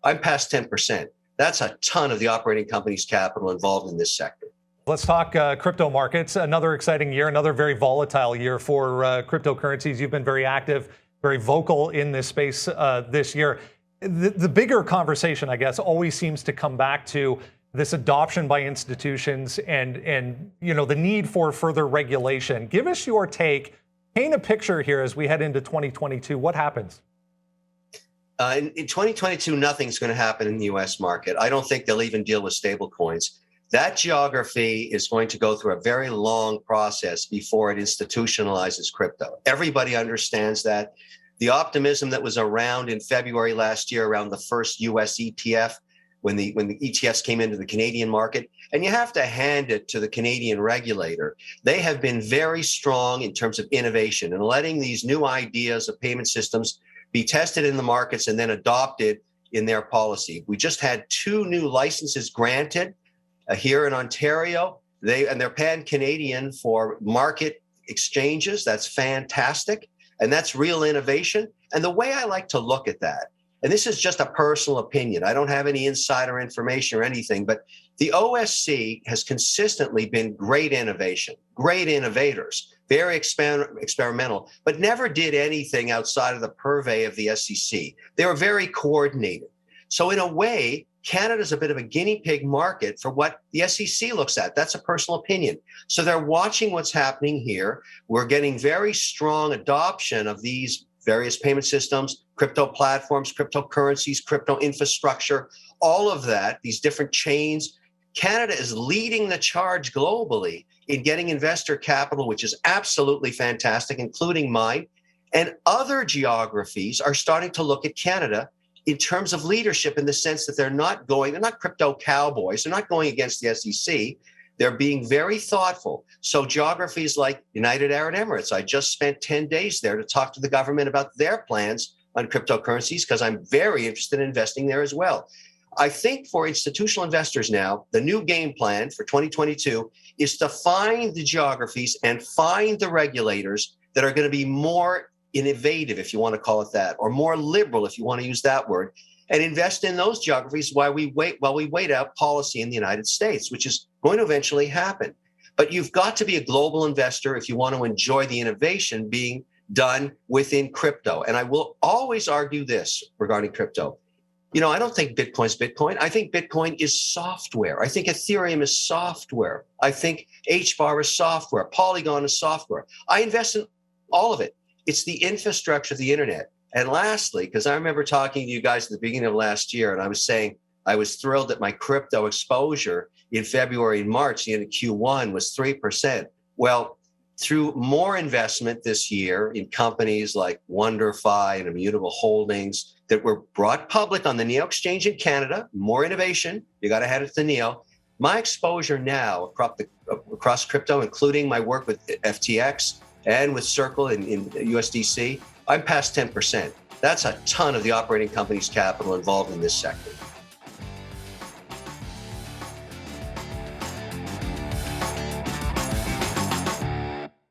I'm past 10%. That's a ton of the operating company's capital involved in this sector. Let's talk crypto markets. Another exciting year, another very volatile year for cryptocurrencies. You've been very active, very vocal in this space this year. The bigger conversation, I guess, always seems to come back to this adoption by institutions and the need for further regulation. Give us your take. Paint a picture here as we head into 2022. What happens? In 2022, nothing's going to happen in the U.S. market. I don't think they'll even deal with stable coins. That geography is going to go through a very long process before it institutionalizes crypto. Everybody understands that. The optimism that was around in February last year around the first U.S. ETF, when the ETFs came into the Canadian market, and you have to hand it to the Canadian regulator. They have been very strong in terms of innovation and letting these new ideas of payment systems be tested in the markets and then adopted in their policy. We just had 2 new licenses granted here in Ontario. They're pan-Canadian for market exchanges. That's fantastic. And that's real innovation. And the way I like to look at that, and this is just a personal opinion, I don't have any insider information or anything, but the OSC has consistently been great innovation, great innovators, very experimental, but never did anything outside of the purvey of the SEC. They were very coordinated. So in a way, Canada's a bit of a guinea pig market for what the SEC looks at. That's a personal opinion. So they're watching what's happening here. We're getting very strong adoption of these various payment systems, crypto platforms, cryptocurrencies, crypto infrastructure, all of that, these different chains. Canada is leading the charge globally in getting investor capital, which is absolutely fantastic, including mine. And other geographies are starting to look at Canada in terms of leadership, in the sense that they're not crypto cowboys. They're not going against the SEC. They're being very thoughtful. So geographies like United Arab Emirates, I just spent 10 days there to talk to the government about their plans on cryptocurrencies, because I'm very interested in investing there as well. I think for institutional investors now, the new game plan for 2022 is to find the geographies and find the regulators that are going to be more innovative, if you want to call it that, or more liberal, if you want to use that word, and invest in those geographies while we wait out policy in the United States, which is going to eventually happen. But you've got to be a global investor if you want to enjoy the innovation being done within crypto. And I will always argue this regarding crypto. I don't think Bitcoin's Bitcoin. I think Bitcoin is software. I think Ethereum is software. I think HBAR is software. Polygon is software. I invest in all of it. It's the infrastructure of the internet. And lastly, because I remember talking to you guys at the beginning of last year, and I was saying I was thrilled that my crypto exposure in February and March, the end of Q1, was 3%. Well, through more investment this year in companies like WonderFi and Immutable Holdings that were brought public on the NEO Exchange in Canada, more innovation, you got to hand it to the NEO. My exposure now across crypto, including my work with FTX and with Circle in USDC, I'm past 10%. That's a ton of the operating company's capital involved in this sector.